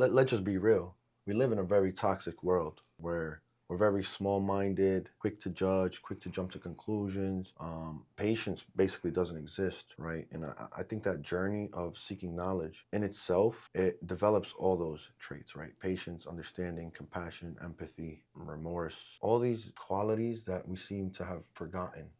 let's just be real. We live in a very toxic world where we're very small-minded, quick to judge, quick to jump to conclusions. Patience basically doesn't exist, right? And I think that journey of seeking knowledge in itself, it develops all those traits, right? Patience, understanding, compassion, empathy, remorse, all these qualities that we seem to have forgotten.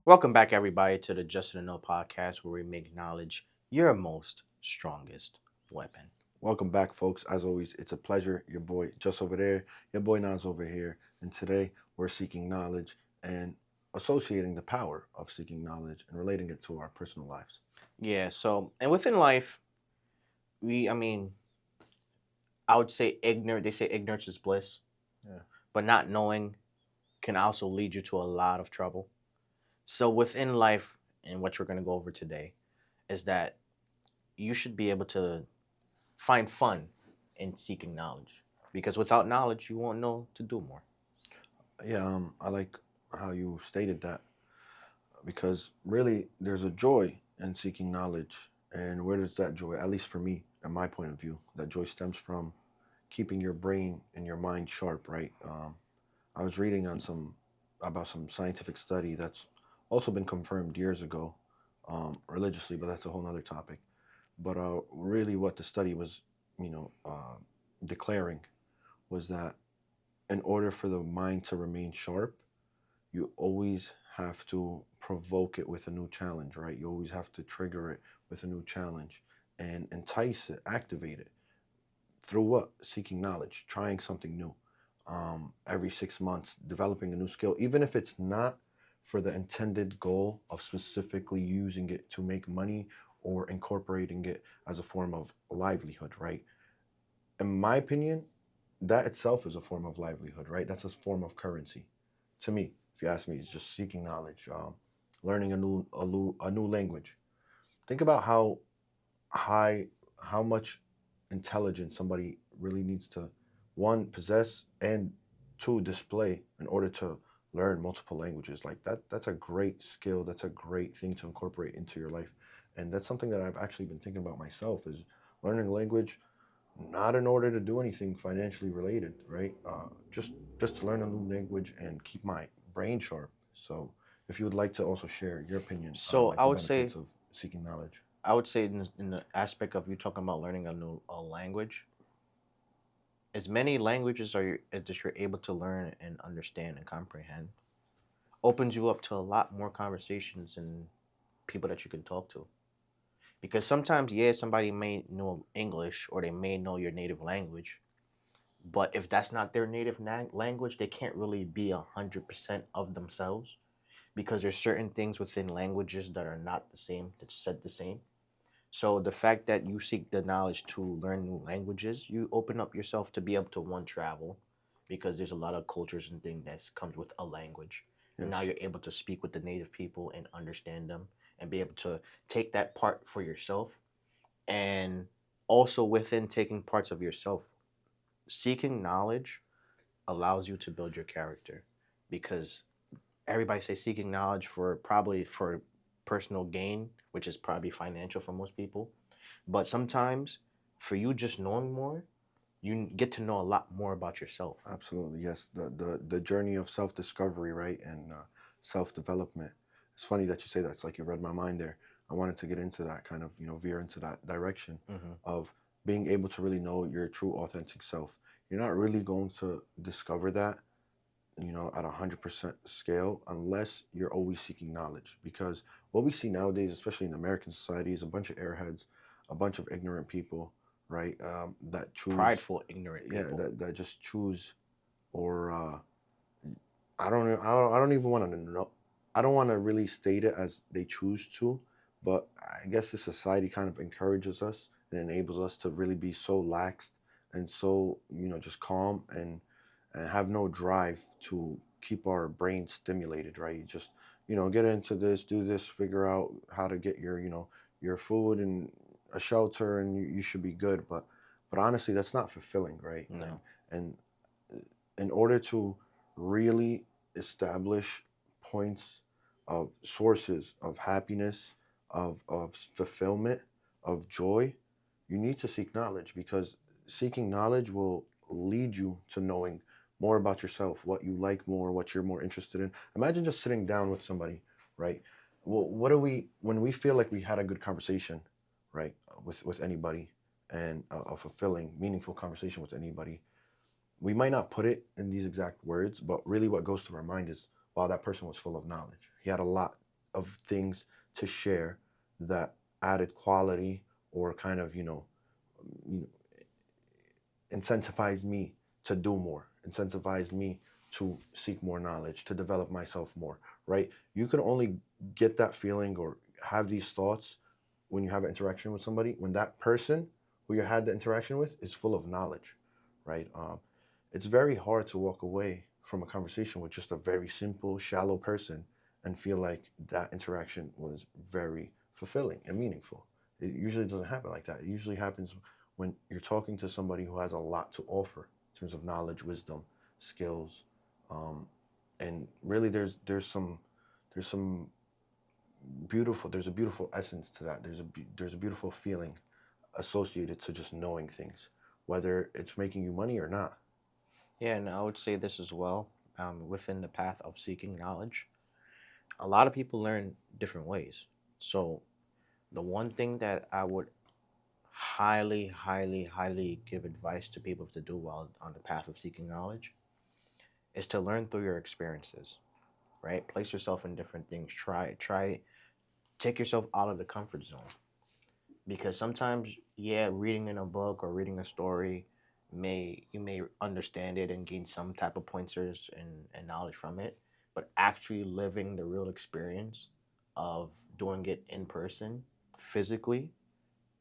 Welcome back, everybody, to the Justin and No podcast, where we make knowledge your most strongest weapon. Welcome back, folks. As always, it's a pleasure. Your boy just over there, your boy Nas over here. And today we're seeking knowledge and associating the power of seeking knowledge and relating it to our personal lives. Yeah, and within life, I mean, I would say they say ignorance is bliss, Yeah. but not knowing can also lead you to a lot of trouble. So, within life, and what we're going to go over today is that you should be able to find fun in seeking knowledge because without knowledge, you won't know to do more. Yeah, I like how you stated that because really there's a joy in seeking knowledge. And where does that joy, at least for me, in my point of view, that joy stems from keeping your brain and your mind sharp, right? I was reading on some scientific study that's also been confirmed years ago, religiously, but that's a whole other topic. But really, what the study was, declaring was that in order for the mind to remain sharp, you always have to provoke it with a new challenge, right? You always have to trigger it with a new challenge and entice it, activate it through what? Seeking knowledge, trying something new. Every 6 months, developing a new skill, even if it's not for the intended goal of specifically using it to make money or incorporating it as a form of livelihood, right? In my opinion, that itself is a form of livelihood, right? That's a form of currency. To me, if you ask me, it's just seeking knowledge, learning a new language. Think about high, how much intelligence somebody really needs to, one, possess, and two, display in order to learn multiple languages. Like that's a great skill. That's a great thing to incorporate into your life. And that's something that I've actually been thinking about myself is learning a language, not in order to do anything financially related, right? Just to learn a new language and keep my brain sharp. So if you would like to also share your opinion on So, like the benefits of seeking knowledge. I would say in the aspect of you talking about learning a language, as many languages that you're able to learn and understand and comprehend opens you up to a lot more conversations and people that you can talk to. Because sometimes, yeah, somebody may know English or they may know your native language, but if that's not their native language, they can't really be 100% of themselves because there's certain things within languages that are not the same, that's said the same. So the fact that you seek the knowledge to learn new languages, you open up yourself to be able to one travel because there's a lot of cultures and things that comes with a language. And now Yes. you're able to speak with the native people and understand them and be able to take that part for yourself. And also within taking parts of yourself, seeking knowledge allows you to build your character because everybody say seeking knowledge for probably for personal gain, which is probably financial for most people. But sometimes, for you just knowing more, you get to know a lot more about yourself. Absolutely, yes. The journey of self discovery, right, and self development. It's funny that you say that. It's like you read my mind there. I wanted to get into that kind of, veer into that direction Hmm. of being able to really know your true authentic self. You're not really going to discover that, at 100% scale unless you're always seeking knowledge. Because what we see nowadays, especially in American society, is a bunch of airheads, a bunch of ignorant people, right? That choose, Prideful, ignorant yeah, people. that just choose or I don't even want to know. I don't want to really state it as they choose to, but I guess the society kind of encourages us and enables us to really be so lax and so just calm and have no drive to keep our brain stimulated, right? You just get into this, do this, figure out how to get your food and a shelter, and you should be good. But honestly, that's not fulfilling, right? And No. and in order to really establish points of sources of happiness, of fulfillment, of joy, you need to seek knowledge, because seeking knowledge will lead you to knowing more about yourself, what you like more, what you're more interested in. Imagine just sitting down with somebody, right? Well, what do we, when we feel like we had a good conversation, right, with anybody, and a fulfilling, meaningful conversation with anybody, we might not put it in these exact words, but really what goes through our mind is, wow, that person was full of knowledge. He had a lot of things to share that added quality, or kind of, you know, incentivized me to do more, incentivized me to seek more knowledge, to develop myself more, right? You can only get that feeling or have these thoughts when you have an interaction with somebody, when that person who you had the interaction with is full of knowledge, right? It's very hard to walk away from a conversation with just a very simple, shallow person and feel like that interaction was very fulfilling and meaningful. It usually doesn't happen like that. It usually happens when you're talking to somebody who has a lot to offer in terms of knowledge, wisdom, skills, um, and really there's some there's a beautiful essence to that. There's a beautiful feeling associated to just knowing things, whether it's making you money or not. Yeah, and I would say this as well. Within the path of seeking knowledge, a lot of people learn different ways. So the one thing that I would highly, highly, highly give advice to people to do while on the path of seeking knowledge is to learn through your experiences, right? Place yourself in different things. Try, take yourself out of the comfort zone. Because sometimes, yeah, reading in a book or reading a story you may understand it and gain some type of pointers and knowledge from it, but actually living the real experience of doing it in person, physically,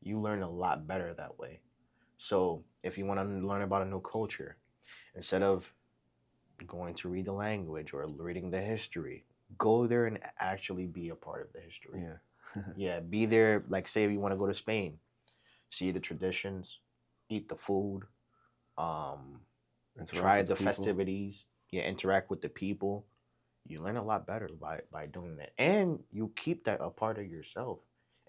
you learn a lot better that way. So if you want to learn about a new culture, instead of going to read the language or reading the history, go there and actually be a part of the history. Yeah. Yeah, be there. Like, say if you want to go to Spain, see the traditions, eat the food, um, Interact try with the the people. festivities, yeah, interact with the people. You learn a lot better by doing that, and you keep that a part of yourself,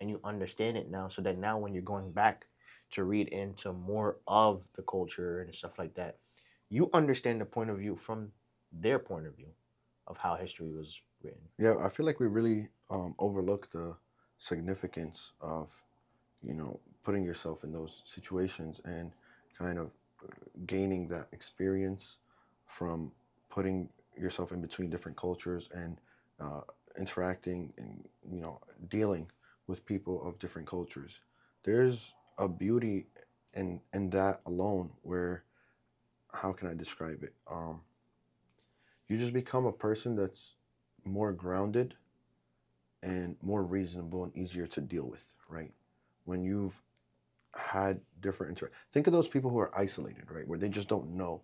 and you understand it now, so that now when you're going back to read into more of the culture and stuff like that, you understand the point of view from their point of view of how history was written. Yeah, I feel like we really overlook the significance of, putting yourself in those situations and kind of gaining that experience from putting yourself in between different cultures and uh, interacting and, dealing with people of different cultures. There's a beauty in that alone, where, how can I describe it? You just become a person that's more grounded and more reasonable and easier to deal with, right? When you've had different think of those people who are isolated, right, where they just don't know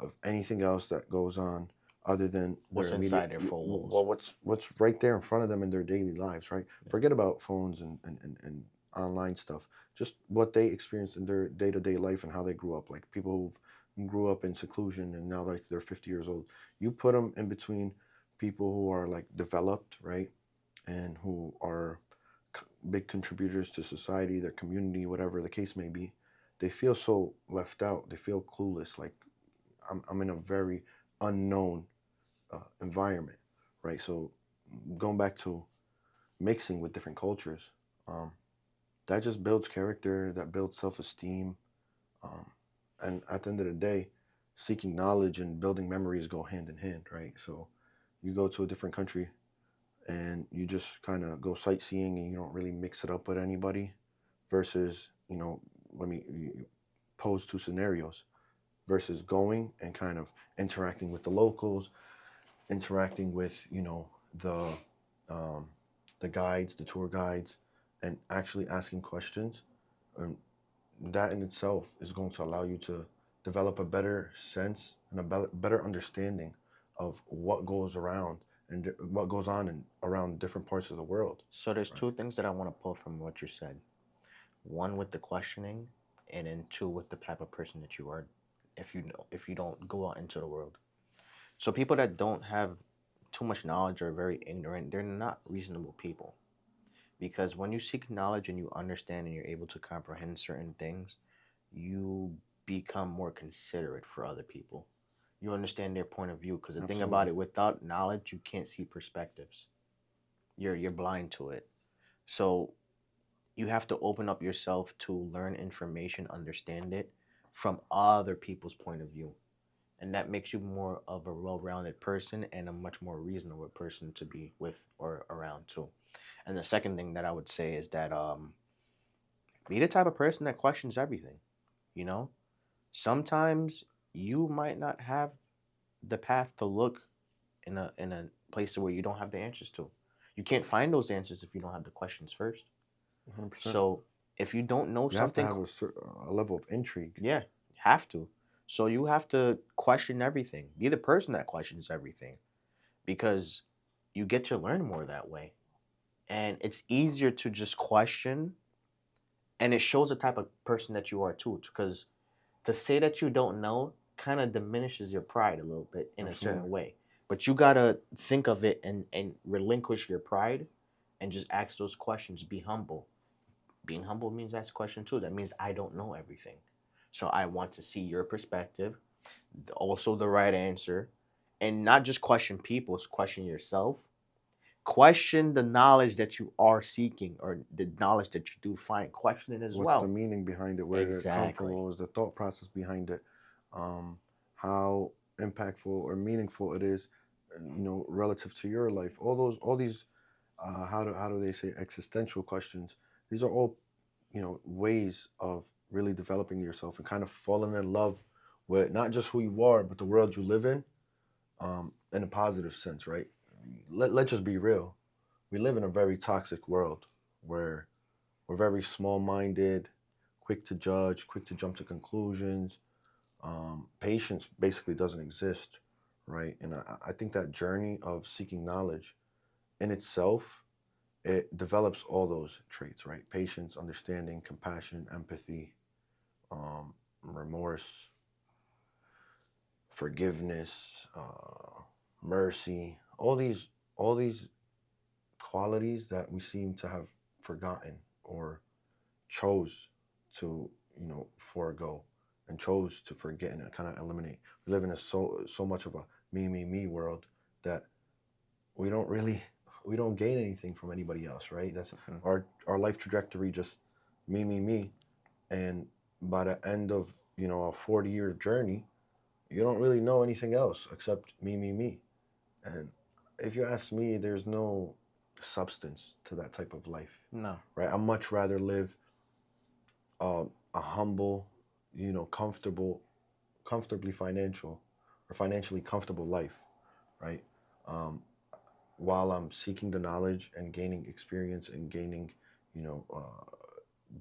of anything else that goes on other than their What's immediate, inside their four walls? well, what's right there in front of them in their daily lives, right? Yeah. Forget about phones and online stuff. Just what they experience in their day-to-day life and how they grew up, like people who grew up in seclusion and now, like, they're 50 years old. You put them in between people who are, like, developed, right, and who are big contributors to society, their community, whatever the case may be. They feel so left out. They feel clueless. Like, I'm in a very unknown environment, right? So, going back to mixing with different cultures, um, that just builds character, that builds self esteem. Um, and at the end of the day, seeking knowledge and building memories go hand in hand, right? So, you go to a different country and you just kind of go sightseeing and you don't really mix it up with anybody, versus, let me pose two scenarios, versus going and kind of interacting with the locals, interacting with, the um, the guides, the tour guides, and actually asking questions. And that in itself is going to allow you to develop a better sense and a better understanding of what goes around and what goes on in around different parts of the world. So there's Right. two things that I want to pull from what you said. One with the questioning, and then two with the type of person that you are if you don't go out into the world. So people that don't have too much knowledge or very ignorant, they're not reasonable people. Because when you seek knowledge and you understand and you're able to comprehend certain things, you become more considerate for other people. You understand their point of view. Because the thing about Absolutely. it, without knowledge, you can't see perspectives. You're blind to it. So you have to open up yourself to learn information, understand it from other people's point of view. And that makes you more of a well-rounded person and a much more reasonable person to be with or around too. And the second thing that I would say is that be the type of person that questions everything. You know, sometimes you might not have the path to look in a place where you don't have the answers to. You can't find those answers if you don't have the questions first. 100%. So if you don't know You have to something, have a level of intrigue. yeah, you have to. So you have to question everything. Be the person that questions everything because you get to learn more that way. And it's easier to just question, and it shows the type of person that you are too. Because to say that you don't know kind of diminishes your pride a little bit in a certain Absolutely. way. But you gotta think of it and relinquish your pride and just ask those questions. Be humble. Being humble means ask a question too. That means I don't know everything. So I want to see your perspective, also the right answer, and not just question people, it's question yourself. Question the knowledge that you are seeking or the knowledge that you do find. Question it as What's the well. meaning behind it? Where did it come from? Exactly. What was the thought process behind it? Um, how impactful or meaningful it is, relative to your life. All these, how do they say, existential questions? These are all, ways of really developing yourself and kind of falling in love with not just who you are, but the world you live in a positive sense, right? Let's just be real. We live in a very toxic world where we're very small-minded, quick to judge, quick to jump to conclusions. Patience basically doesn't exist, right? And I think that journey of seeking knowledge in itself, it develops all those traits, right? Patience, understanding, compassion, empathy, remorse, forgiveness, mercy. All these qualities that we seem to have forgotten or chose to forego and chose to forget and kind of eliminate. We live in a so much of a me world that we don't gain anything from anybody else, right? That's Mhm. our life trajectory, just me, and by the end of a 40-year journey, you don't really know anything else except me, and if you ask me, there's no substance to that type of life, No. right? I much rather live a humble, comfortably financially comfortable life, right? Um, while I'm seeking the knowledge and gaining experience and gaining, you know,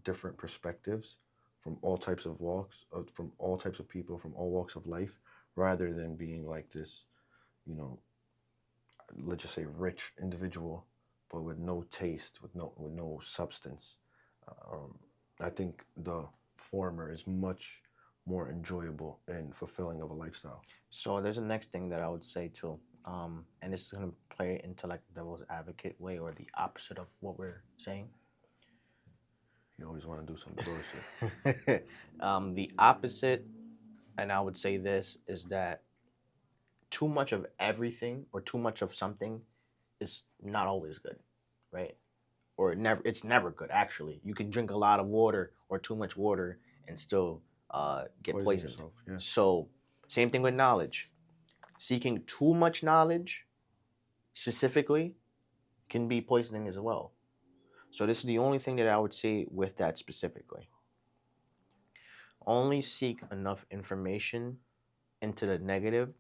different perspectives from all types of walks, from all types of people, from all walks of life, rather than being like this, you know, let's just say rich individual, but with no taste, with no substance. Um, I think the former is much more enjoyable and fulfilling of a lifestyle. So there's a next thing that I would say too. And this is gonna play into like the devil's advocate way or the opposite of what we're saying. You always want to do some bullshit. The opposite, and I would say this, is that too much of everything or too much of something is not always good, right? Or it's never good actually. You can drink a lot of water or too much water and still get Poison poisoned. yourself. Yeah. So same thing with knowledge. Seeking too much knowledge specifically can be poisoning as well. So this is the only thing that I would say with that specifically. Only seek enough information into the negative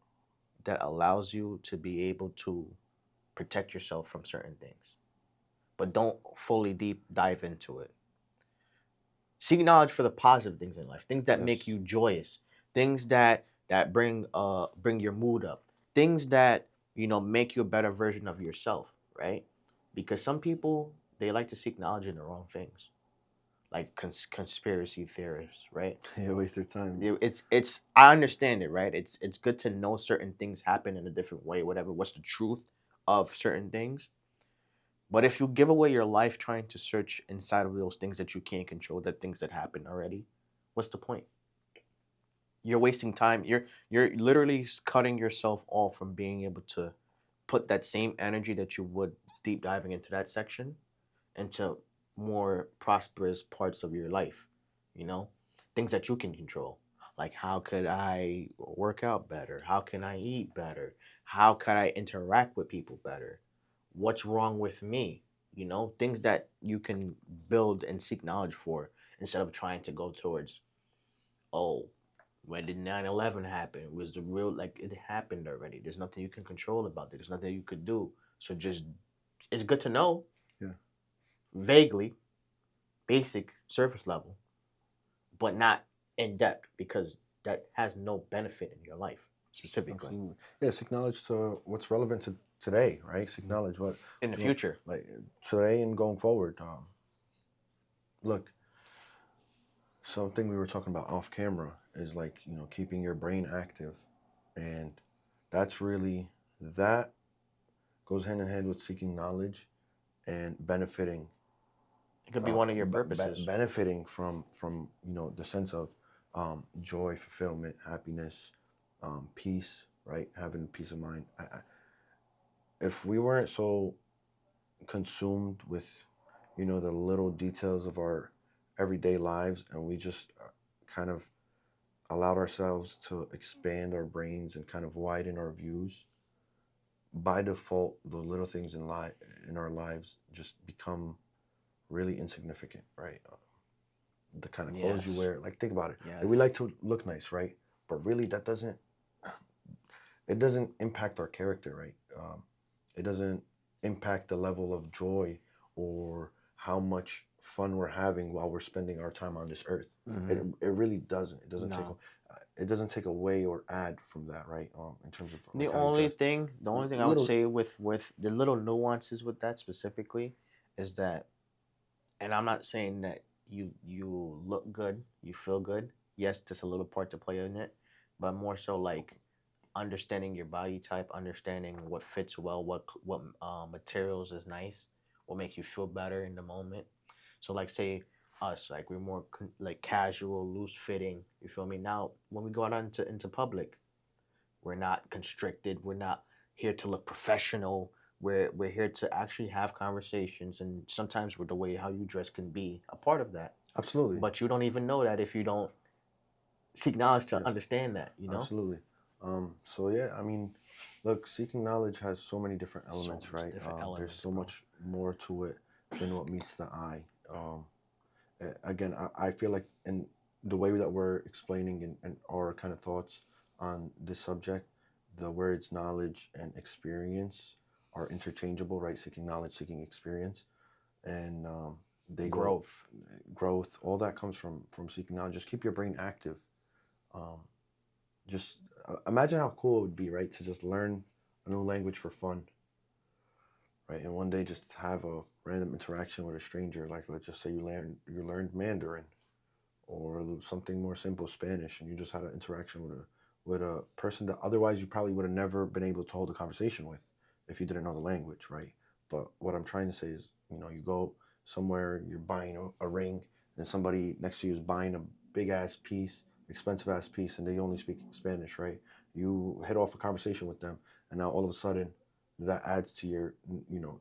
that allows you to be able to protect yourself from certain things. But don't fully deep dive into it. Seek knowledge for the positive things in life, things that make Yes. you joyous, things that bring your mood up, things that make you a better version of yourself, right? Because some people they like to seek knowledge in the wrong things, like conspiracy theorists, right? Yeah. Waste your time. It's I understand it, right? It's good to know certain things happen in a different way, whatever. What's the truth? of certain things. But if you give away your life trying to search inside of those things that you can't control, that things that happened already, what's the point? You're wasting time. You're literally cutting yourself off from being able to put that same energy that you would deep diving into that section into more prosperous parts of your life, you know, things that you can control. Like, how could I work out better? How can I eat better? How can I interact with people better? What's wrong with me? You know, things that you can build and seek knowledge for instead of trying to go towards, oh, when did 9/11 happen? Was the real, like, it happened already. There's nothing you can control about it. There's nothing you could do. So just, it's good to know Yeah. vaguely, basic, surface level, but not in depth because that has no benefit in your life specifically. Absolutely. Yeah, seek knowledge to what's relevant to today, right? Seek knowledge what In the you know, future. like today and going forward. Look, something we were talking about off camera is like, keeping your brain active. And that's really, that goes hand in hand with seeking knowledge and benefiting, It could be one of your purposes. benefiting from the sense of joy, fulfillment, happiness, peace, right? Having peace of mind. If we weren't so consumed with the little details of our everyday lives, and we just kind of allowed ourselves to expand our brains and kind of widen our views, by default the little things in our lives just become really insignificant, right? The kind of clothes you Yes. wear, like, think about it. Yes. Like, we like to look nice, right? But really that doesn't it doesn't impact our character, right? It doesn't impact the level of joy or how much fun we're having while we're spending our time on this earth. It really doesn't. No. It doesn't take away or add from that, right? In terms of The like how you only dress. thing, the only thing I would Little, say with the little nuances with that specifically is that, and I'm not saying that you look good, you feel good. Yes, just a little part to play in it, but more so like understanding your body type, understanding what fits well, what materials is nice, what makes you feel better in the moment. So like say us, like we're more like casual, loose fitting. You feel me? Now when we go out into public, we're not constricted. We're not here to look professional. We're here to actually have conversations, and sometimes with the way how you dress can be a part of that. absolutely. But you don't even know that if you don't seek knowledge to Yes, understand that. You know, absolutely. So yeah, I mean, look, seeking knowledge has so many different so elements, much right? different There's elements, so bro. much more to it than what meets the eye. Again, I feel like in the way that we're explaining and our kind of thoughts on this subject, the words knowledge and experience are interchangeable, right? Seeking knowledge, seeking experience, and they go Growth. growth. All that comes from seeking knowledge. Just keep your brain active. Um, just imagine how cool it would be, right, to just learn a new language for fun, right? And one day just have a random interaction with a stranger, like let's just say you learned Mandarin or something more simple, Spanish, and you just had an interaction with a person that otherwise you probably would have never been able to hold a conversation with if you didn't know the language, right? But what I'm trying to say is, you go somewhere, you're buying a ring, and somebody next to you is buying a big ass piece, expensive ass piece, and they only speak Spanish, right? You hit off a conversation with them, and now all of a sudden, that adds to your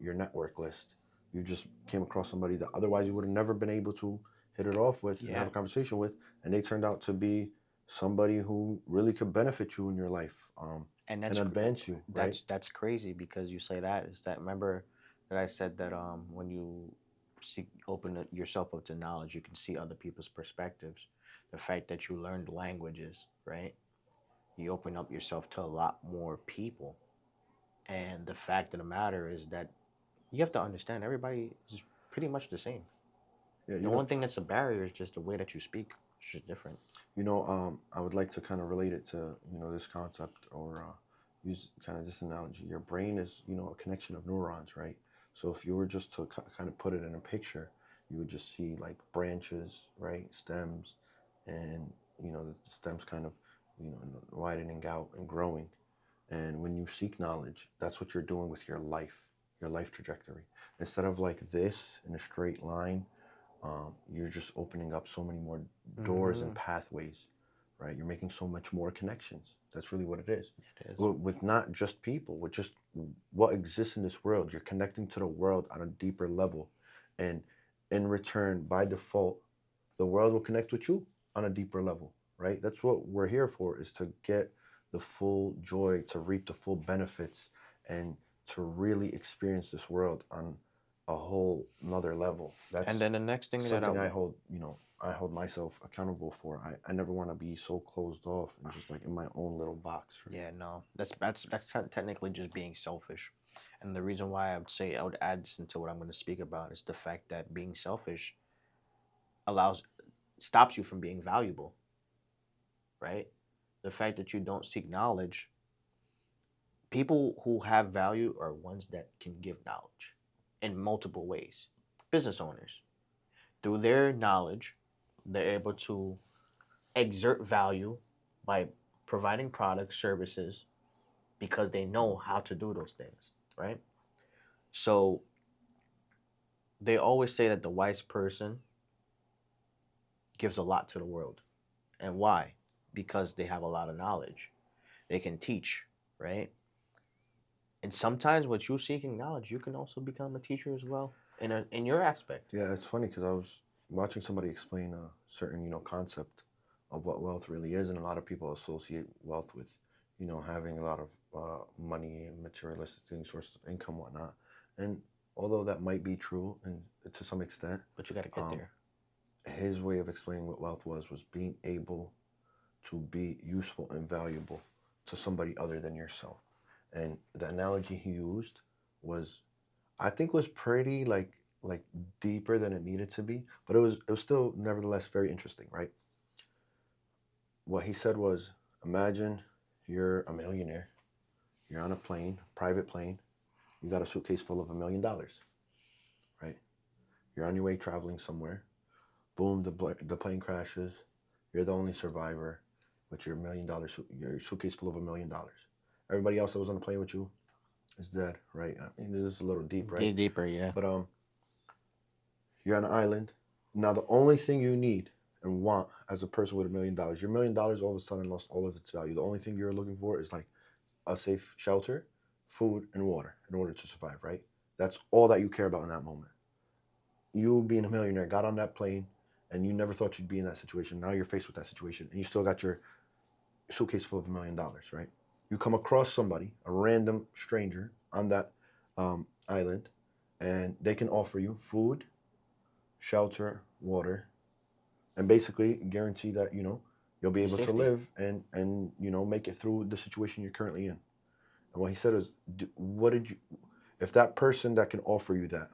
network list. You just came across somebody that otherwise you would have never been able to hit it off with and have Yeah, a conversation with, and they turned out to be somebody who really could benefit you in your life, and and advance you, right? that's crazy because you say that is that remember that I said that when you seek yourself up to knowledge, you can see other people's perspectives. The fact that you learned languages, right? You open up yourself to a lot more people. And the fact of the matter is that you have to understand everybody is pretty much the same. Yeah, The only thing that's a barrier is just the way that you speak. It's just different. I would like to kind of relate it to this concept, or use kind of this analogy. Your brain is a connection of neurons, right? So if you were just to kind of put it in a picture, you would just see like branches, right, stems, and the stems kind of widening out and growing. And when you seek knowledge, that's what you're doing with your life trajectory. Instead of like this in a straight line, you're just opening up so many more doors and Mm-hmm. pathways, right? You're making so much more connections. That's really what it is. It is. With not just people, with just what exists in this world. You're connecting to the world on a deeper level. And in return, by default, the world will connect with you on a deeper level, right? That's what we're here for, is to get the full joy, to reap the full benefits, and to really experience this world on a whole another level. And That's then the next thing that something I hold, I hold myself accountable for. I never want to be so closed off and just like in my own little box, right? yeah, no, that's technically just being selfish. And the reason why I would say I would add this into what I'm going to speak about is the fact that being selfish allows stops you from being valuable, right? The fact that you don't seek knowledge, people who have value are ones that can give knowledge in multiple ways. Business owners, through their knowledge, they're able to exert value by providing products, services, because they know how to do those things, right? So they always say that the wise person gives a lot to the world. And why? Because they have a lot of knowledge. They can teach, right? And sometimes with you seeking knowledge, you can also become a teacher as well in your aspect. Yeah, it's funny because I was watching somebody explain a certain, concept of what wealth really is, and a lot of people associate wealth with, having a lot of money and materialistic things, sources of income, whatnot. And although that might be true, and to some extent, But you got to get um, there. his way of explaining what wealth was being able to be useful and valuable to somebody other than yourself. And the analogy he used was, I think, was pretty like deeper than it needed to be, but it was still nevertheless very interesting, right? What he said was, imagine you're a millionaire, you're on a plane, private plane, you got a suitcase full of $1 million, right? You're on your way traveling somewhere. Boom, the plane crashes. You're the only survivor with your your suitcase full of $1 million. Everybody else that was on the plane with you is dead, right? I mean, this is a little deep, right? Dig deeper, yeah. But you're on an island. Now the only thing you need and want as a person with $1 million, your $1 million all of a sudden lost all of its value. The only thing you're looking for is like a safe shelter, food, and water in order to survive, right? That's all that you care about in that moment. You being a millionaire got on that plane and you never thought you'd be in that situation. Now you're faced with that situation and you still got your suitcase full of $1 million, right? You come across somebody, a random stranger on that island, and they can offer you food, shelter, water, and basically guarantee that you'll be able to Safety. live and make it through the situation you're currently in. And what he said is, what did you, if that person that can offer you that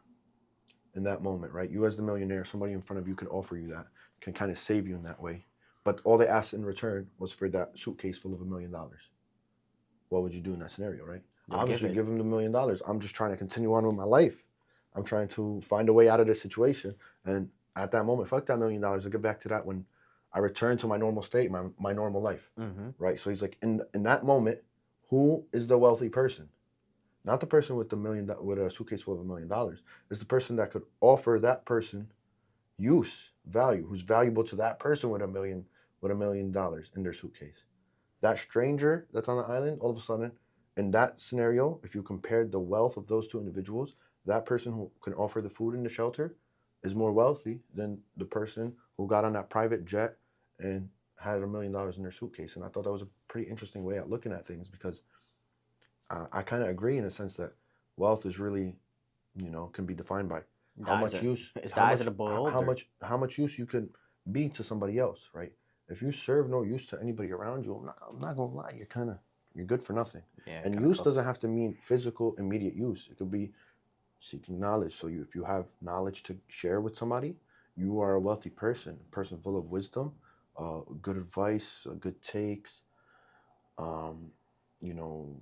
in that moment, right? You as the millionaire, somebody in front of you can offer you that, can kind of save you in that way. But all they asked in return was for that suitcase full of $1 million. What would you do in that scenario, right? You'll Obviously, give it. give them the $1 million. I'm just trying to continue on with my life. I'm trying to find a way out of this situation. And at that moment, fuck that $1 million. I'll get back to that when I return to my normal state, my normal life, Mm-hmm. right? So he's like, in that moment, who is the wealthy person? Not the person with with a suitcase full of $1 million. It's the person that could offer that person value, who's valuable to that person with $1 million in their suitcase. That stranger that's on the island, all of a sudden, in that scenario, if you compared the wealth of those two individuals, that person who can offer the food and the shelter is more wealthy than the person who got on that private jet and had $1 million in their suitcase. And I thought that was a pretty interesting way of looking at things because I kind of agree in a sense that wealth is really, can be defined by how much use, It's the eyes of the beholder. how much use you can be to somebody else, right? If you serve no use to anybody around you, I'm not gonna lie, you're good for nothing. Yeah. And use doesn't have to mean physical immediate use. It could be seeking knowledge. So if you have knowledge to share with somebody, you are a wealthy person, a person full of wisdom, good advice, good takes, um, you know,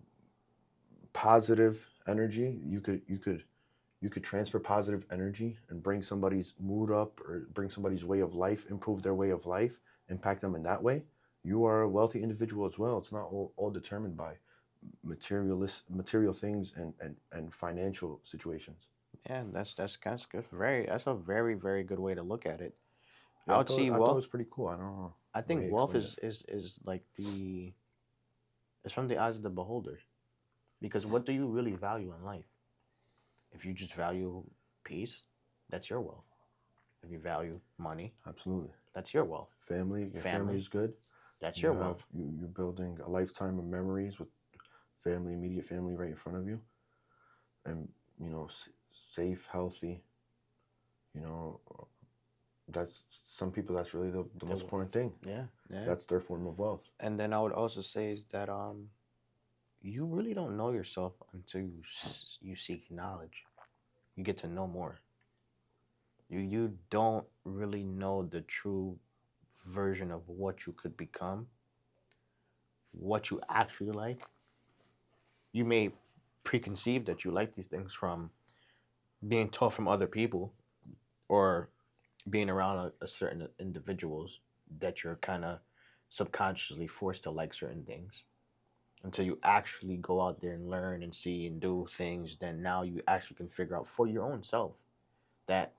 positive energy. You could transfer positive energy and bring somebody's mood up or bring somebody's way of life, improve their way of life, impact them in that way. You are a wealthy individual as well. It's not all determined by material things and financial situations. Yeah, that's good. That's a very very good way to look at it. I Yeah, would see I thought it wealth. was pretty cool. I don't know I the way he think wealth explained it. is like the it's from the eyes of the beholder. Because what do you really value in life? If you just value peace, that's your wealth. If you value money, Absolutely. that's your wealth. Family, your family Family, is good. that's You your have wealth. you're building a lifetime of memories with family, immediate family right in front of you, and safe, healthy. You know, that's some people. That's really the most important thing. Yeah, yeah. That's their form of wealth. And then I would also say is that you really don't know yourself until you seek knowledge. You get to know more. You don't really know the true version of what you could become, what you actually like. You may preconceive that you like these things from being taught from other people or being around a certain individuals that you're kind of subconsciously forced to like certain things until you actually go out there and learn and see and do things. Then now you actually can figure out for your own self that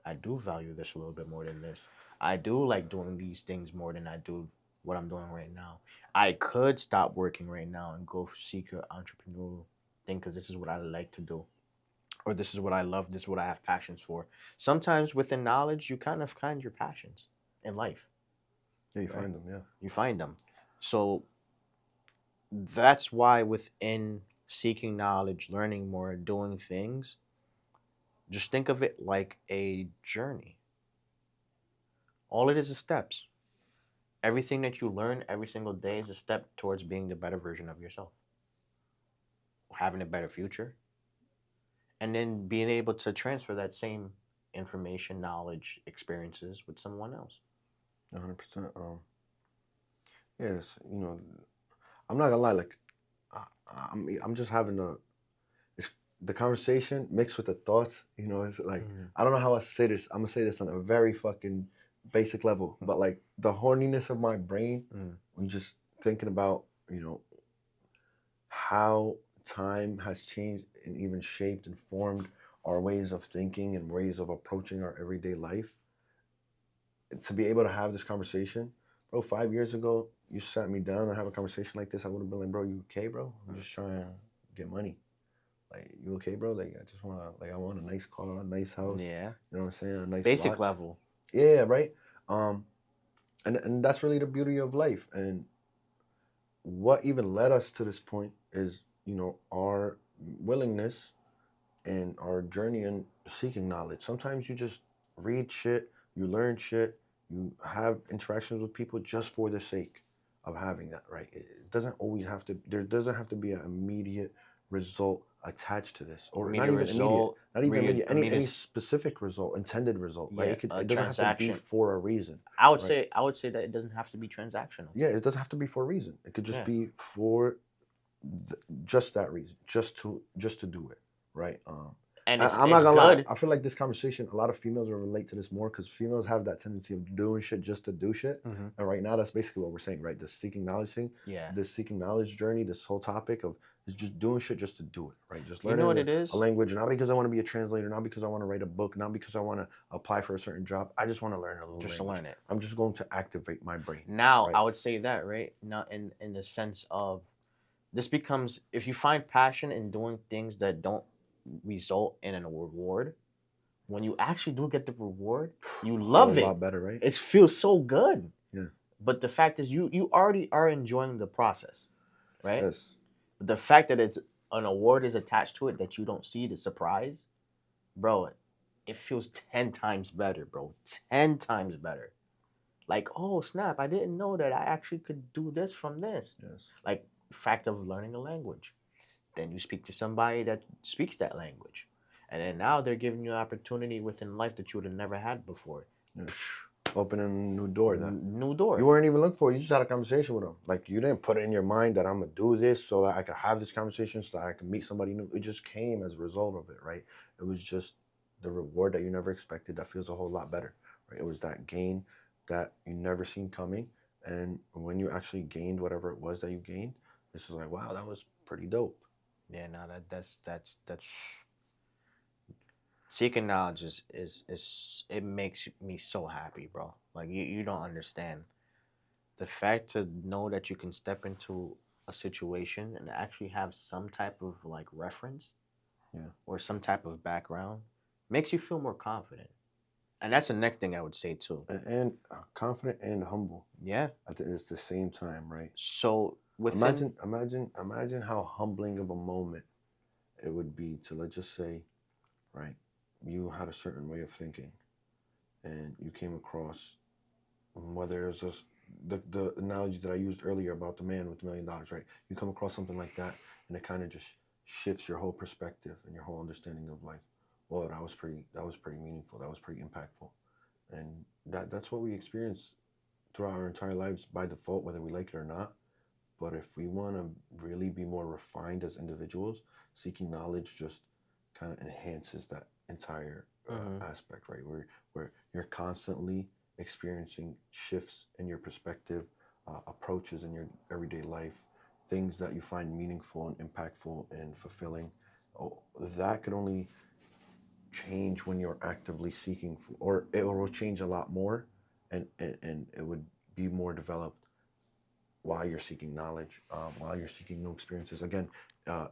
I do value this a little bit more than this. I do like doing these things more than I do what I'm doing right now. I could stop working right now and go seek an entrepreneurial thing because this is what I like to do, or this is what I love. This is what I have passions for. Sometimes within knowledge, you kind of find your passions in life. Yeah, you Right? find them. Yeah. You find them. So that's why within seeking knowledge, learning more, doing things, just think of it like a journey. All it is steps. Everything that you learn every single day is a step towards being the better version of yourself, having a better future, and then being able to transfer that same information, knowledge, experiences with someone else. 100%. Yes. I'm not gonna lie. Like, I'm just having it's, the conversation mixed with the thoughts. It's like I don't know how else to say this. I'm gonna say this on a very fucking basic level, but like the horniness of my brain when just thinking about how time has changed and even shaped and formed our ways of thinking and ways of approaching our everyday life. To be able to have this conversation, bro, 5 years ago, you sat me down and have a conversation like this, I would have been like, bro, you okay, bro? I'm just trying to get money. Like, you okay, bro? Like, I want a nice car, a nice house. Yeah. You know what I'm saying? A nice Basic watch. level. Yeah, right. And that's really the beauty of life. And what even led us to this point is, our willingness and our journey in seeking knowledge. Sometimes you just read shit, you learn shit, you have interactions with people just for the sake of having that, right? It doesn't always have to. There doesn't have to be an immediate result attached to this, or not even immediate, not even immediate. Any specific result, intended result, right? Yeah, It doesn't have to be for a reason. I would say that it doesn't have to be transactional. Yeah, it doesn't have to be for a reason. It could just be for just that reason, just to do it, right? And I'm not gonna lie. I feel like this conversation, a lot of females will relate to this more because females have that tendency of doing shit just to do shit. And right now, that's basically what we're saying, right? The seeking knowledge thing. Yeah. This seeking knowledge journey, this whole topic of is just doing shit just to do it, right? Just learning what it is? a language, not because I want to be a translator, not because I want to write a book, not because I want to apply for a certain job. I just want to learn a little just language. to learn it. I'm just going to activate my brain. Now, right? I would say that, right? Not in the sense of this becomes, if you find passion in doing things that don't result in a reward, when you actually do get the reward, you love it. A lot better, right? It feels so good. Yeah. But the fact is, you already are enjoying the process, right? Yes. But the fact that it's an award is attached to it that you don't see the surprise, bro, it feels 10 times better, bro. 10 times better. Like, oh snap! I didn't know that I actually could do this from this. Yes. Like, fact of learning a language. Then you speak to somebody that speaks that language. And then now they're giving you an opportunity within life that you would have never had before. Yes. Opening a new door. New door. You weren't even looking for it. You just had a conversation with them. Like, you didn't put it in your mind that I'm going to do this so that I could have this conversation, so that I could meet somebody new. It just came as a result of it, right? It was just the reward that you never expected that feels a whole lot better, right? It was that gain that you never seen coming. And when you actually gained whatever it was that you gained, it's just like, wow, that was pretty dope. Yeah, no, that's seeking knowledge is it makes me so happy, bro. Like you don't understand the fact to know that you can step into a situation and actually have some type of like reference Yeah. or some type of background makes you feel more confident. And that's the next thing I would say too. And confident and humble Yeah. at the same time, right? So within Imagine how humbling of a moment it would be to, let's just say, right, you had a certain way of thinking, and you came across, whether it's just the analogy that I used earlier about the man with $1 million, right? You come across something like that, and it kind of just shifts your whole perspective and your whole understanding of like, well, that was pretty meaningful, that was pretty impactful, and that's what we experience throughout our entire lives by default, whether we like it or not. But if we want to really be more refined as individuals, seeking knowledge just kind of enhances that entire Mhm. aspect, right? Where you're constantly experiencing shifts in your perspective, approaches in your everyday life, things that you find meaningful and impactful and fulfilling. Oh, that could only change when you're actively seeking, or it will change a lot more, and it would be more developed while you're seeking knowledge, while you're seeking new experiences. Again,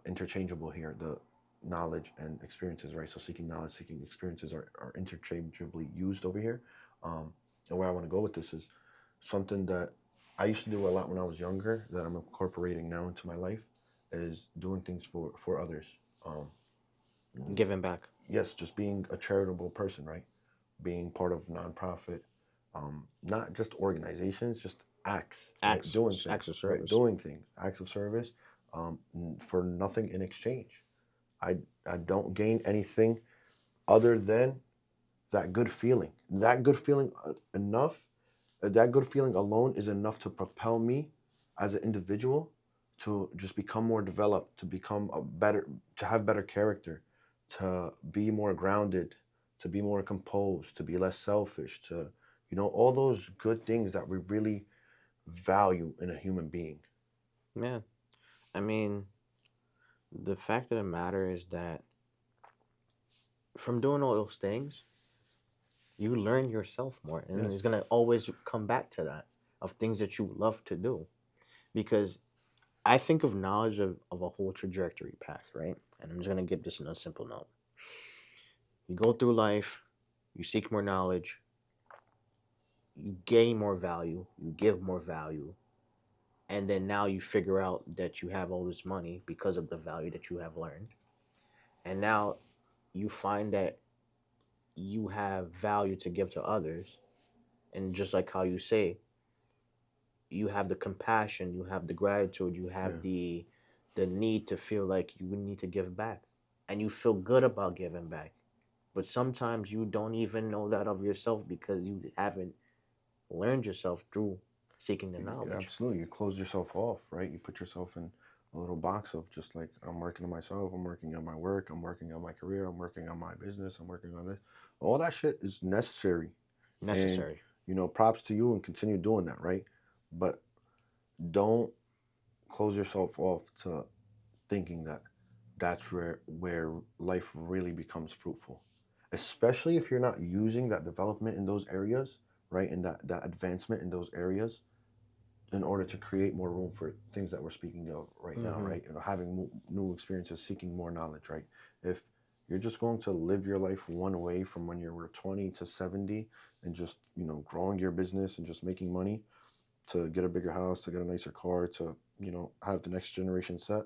interchangeable here, the knowledge and experiences, right? So seeking knowledge, seeking experiences are interchangeably used over here. And where I want to go with this is something that I used to do a lot when I was younger that I'm incorporating now into my life is doing things for others. Um, Giving back. yes, just being a charitable person, right? Being part of nonprofit, not just organizations, just acts, right? Doing things, Acts of right? service. Doing things, acts of service, for nothing in exchange. I I don't gain anything other than that good feeling. That good feeling enough. That good feeling alone is enough to propel me as an individual to just become more developed, to become a better, to have better character, to be more grounded, to be more composed, to be less selfish, to, all those good things that we really value in a human being. Yeah. I mean, the fact of the matter is that from doing all those things, you learn yourself more. And Yes. it's gonna always come back to that of things that you love to do. Because I think of knowledge of a whole trajectory path, right? And I'm just gonna give this in a simple note. You go through life, you seek more knowledge, you gain more value, you give more value, and then now you figure out that you have all this money because of the value that you have learned. And now you find that you have value to give to others. And just like how you say, you have the compassion, you have the gratitude, you have Yeah. the need to feel like you need to give back. And you feel good about giving back. But sometimes you don't even know that of yourself because you haven't learned yourself through seeking the knowledge. Absolutely. You close yourself off, right? You put yourself in a little box of just like, I'm working on myself, I'm working on my work, I'm working on my career, I'm working on my business, I'm working on this. All that shit is necessary. And, Necessary. props to you and continue doing that, right? But don't close yourself off to thinking that that's where life really becomes fruitful. Especially if you're not using that development in those areas, right? And that advancement in those areas in order to create more room for things that we're speaking of right now, Mm-hmm. right? Having new experiences, seeking more knowledge, right? If you're just going to live your life one way from when you were 20 to 70 and just, growing your business and just making money to get a bigger house, to get a nicer car, to, have the next generation set,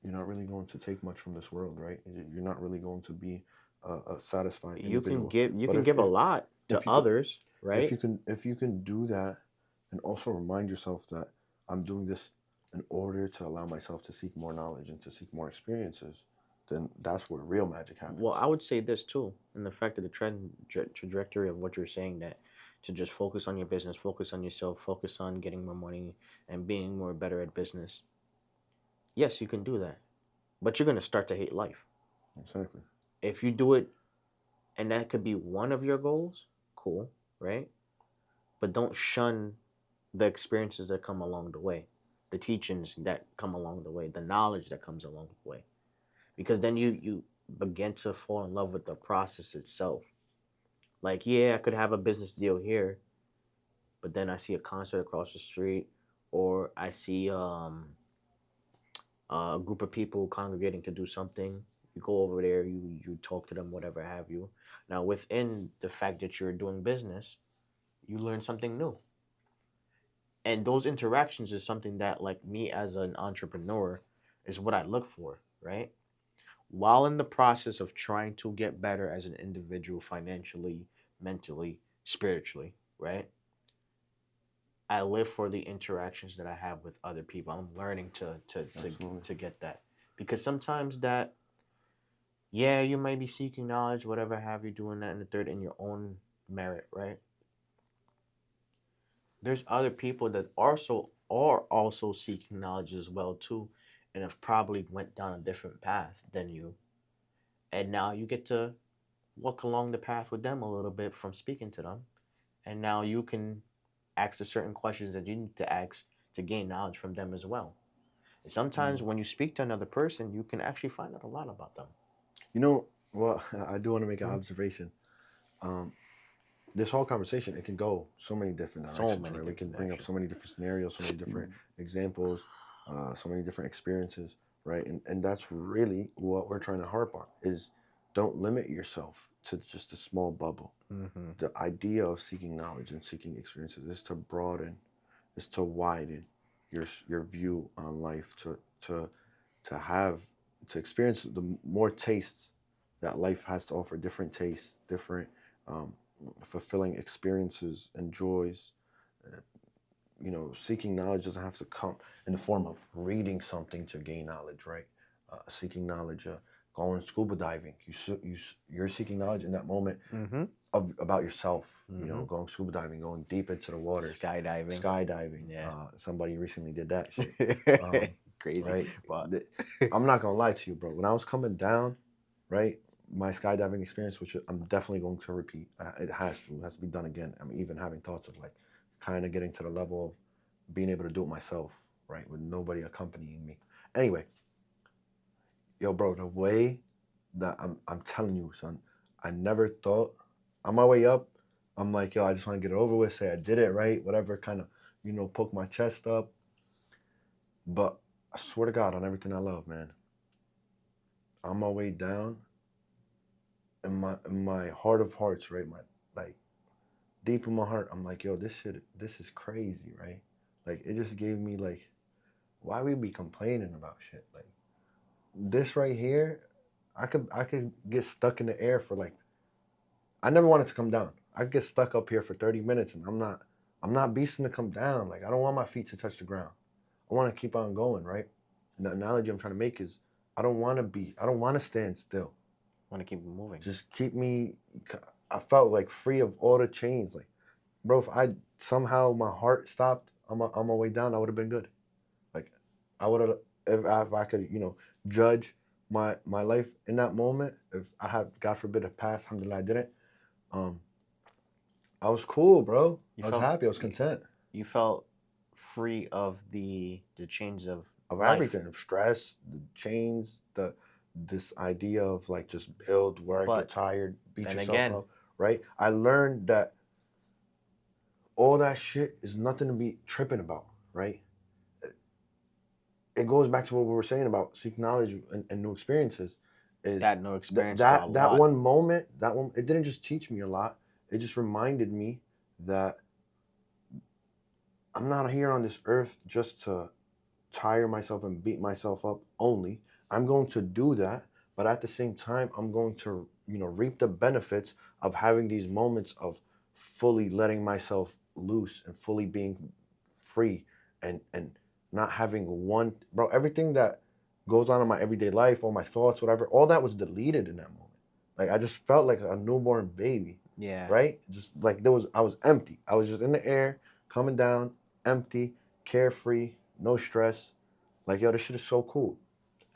you're not really going to take much from this world, right? You're not really going to be a satisfied individual. You But can give a lot to if you could others, right? if you can do that, and also remind yourself that I'm doing this in order to allow myself to seek more knowledge and to seek more experiences, then that's where real magic Well, happens. I would say this too, in the fact of the trajectory of what you're saying, that to just focus on your business, focus on yourself, focus on getting more money and being more better at business. Yes, you can do that, but you're gonna start to hate life Exactly. if you do it, and that could be one of your goals. Cool, right? But don't shun the experiences that come along the way. the teachings that come along the way, the knowledge that comes along the way, because then you begin to fall in love with the process itself. Like, yeah, I could have a business deal here, but then I see a concert across the street, or I see a group of people congregating to do something. You go over there, you talk to them, whatever have you. Now, within the fact that you're doing business, you learn something new, and those interactions is something that, like me as an entrepreneur, is what I look for, right? While in the process of trying to get better as an individual, financially, mentally, spiritually, right? I live for the interactions that I have with other people. I'm learning Absolutely. to get that, because sometimes that, yeah, you might be seeking knowledge, whatever have you, doing that in the third in your own merit, right? There's other people that are also seeking knowledge as well too, and have probably went down a different path than you, and now you get to walk along the path with them a little bit from speaking to them, and now you can ask the certain questions that you need to ask to gain knowledge from them as well. And sometimes Mm. when you speak to another person, you can actually find out a lot about them. You know, well, I do want to make an Mhm. observation. Um, this whole conversation, it can go so many different So directions, many right? We can different bring up actions. so many different scenarios, so many different examples, so many different experiences, right? And that's really what we're trying to harp on is don't limit yourself to just a small bubble. Mm-hmm. The idea of seeking knowledge and seeking experiences is to broaden, is to widen your view on life, to to have to experience the more tastes that life has to offer, different tastes, different um, fulfilling experiences and joys. Uh, seeking knowledge doesn't have to come in the form of reading something to gain knowledge, right? Seeking knowledge, going scuba diving. You're seeking knowledge in that moment Mm-hmm. of about yourself. Mm-hmm. Going scuba diving, going deep into the waters, Skydiving. skydiving. Yeah. Somebody recently did that shit. Um, Crazy. right? But I'm not gonna lie to you, bro. When I was coming down, right, my skydiving experience, which I'm definitely going to repeat. It has to be done again. I'm even having thoughts of like, kind of getting to the level of being able to do it myself, right, with nobody accompanying me. Anyway, yo, bro, the way that I'm telling you, son, I never thought on my way up. I'm like, yo, I just want to get it over with, say I did it right, whatever, kind of, poke my chest up. But I swear to God, on everything I love, man, on my way down, in my heart of hearts, right? My like deep in my heart, I'm like, yo, this is crazy, right? Like it just gave me like, why we be complaining about shit? Like this right here, I could get stuck in the air for like, I never wanted to come down. I could get stuck up here for 30 minutes and I'm not beasting to come down. Like I don't want my feet to touch the ground. I want to keep on going, right? And the analogy I'm trying to make is I don't want to stand still. want to keep moving. Just keep me. I felt like free of all the chains. Like, bro, if I somehow my heart stopped on my way down, I would have been good. Like, I would have if I could, judge my life in that moment. If I had, God forbid, a past, alhamdulillah, I didn't. Um, I was cool, bro. You I was felt happy. I was content you felt free of the chains of of life. everything, of stress, the chains, this idea of like just build, work, get But tired, beat then yourself again, up, right? I learned that all that shit is nothing to be tripping about, right? It goes back to what we were saying about seeking knowledge and new experiences. Is that no that experience taught a that that lot. one moment, that one, it didn't just teach me a lot. It just reminded me that I'm not here on this earth just to tire myself and beat myself up only. I'm going to do that, but at the same time, I'm going to, reap the benefits of having these moments of fully letting myself loose and fully being free and not having one, bro, everything that goes on in my everyday life, all my thoughts, whatever, all that was deleted in that moment. Like I just felt like a newborn baby, Yeah. right? Just like I was empty. I was just in the air, coming down, empty, carefree, no stress. Like, yo, this shit is so cool.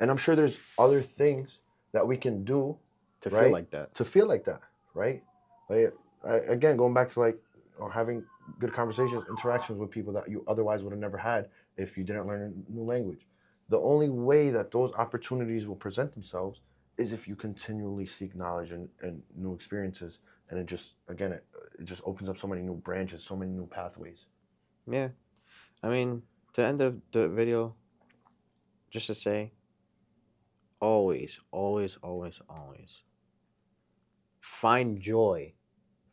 And I'm sure there's other things that we can do, To feel right? like that. To feel like that, right? Like, again, going back to like or having good conversations, interactions with people that you otherwise would have never had if you didn't learn a new language. The only way that those opportunities will present themselves is if you continually seek knowledge and new experiences. And it just, again, it just opens up so many new branches, so many new pathways. Yeah. I mean, to end the video, just to say, always, always, always, always find joy,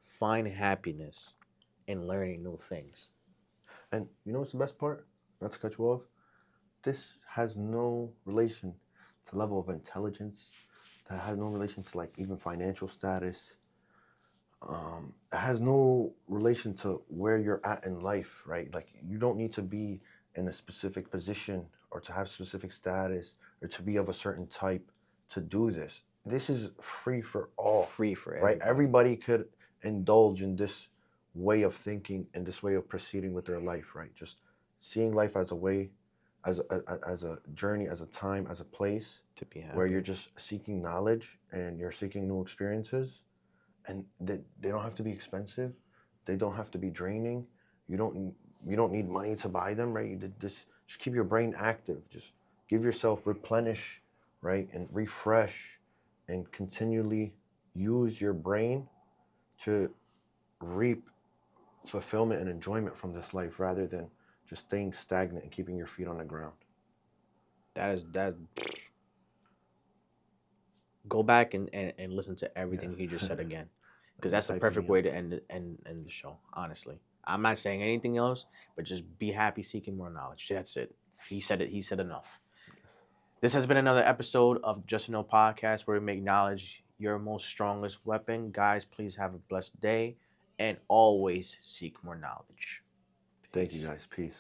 find happiness in learning new things. And you know what's the best part? Not to cut you off. This has no relation to level of intelligence. That has no relation to like even financial status. It has no relation to where you're at in life, right? Like you don't need to be in a specific position or to have specific status or to be of a certain type to do this. This is free for all, Free for right? everybody. Everybody could indulge in this way of thinking and this way of proceeding with their life, right? Just seeing life as a way, as a journey, as a time, as a place To be happy. where you're just seeking knowledge and you're seeking new experiences, and they don't have to be expensive, they don't have to be draining. You don't need money to buy them, right? You did this. Just keep your brain active. Just give yourself replenish, right, and refresh, and continually use your brain to reap fulfillment and enjoyment from this life rather than just staying stagnant and keeping your feet on the ground. That. Go back and listen to everything he just said again, because that's the Typing perfect me way up. to end the show. Honestly, I'm not saying anything else, but just be happy, seeking more knowledge. That's it. He said it. He said enough. This has been another episode of Just to Know Podcast, where we make knowledge your most strongest weapon. Guys, please have a blessed day and always seek more knowledge. Thank you Peace. guys. Peace.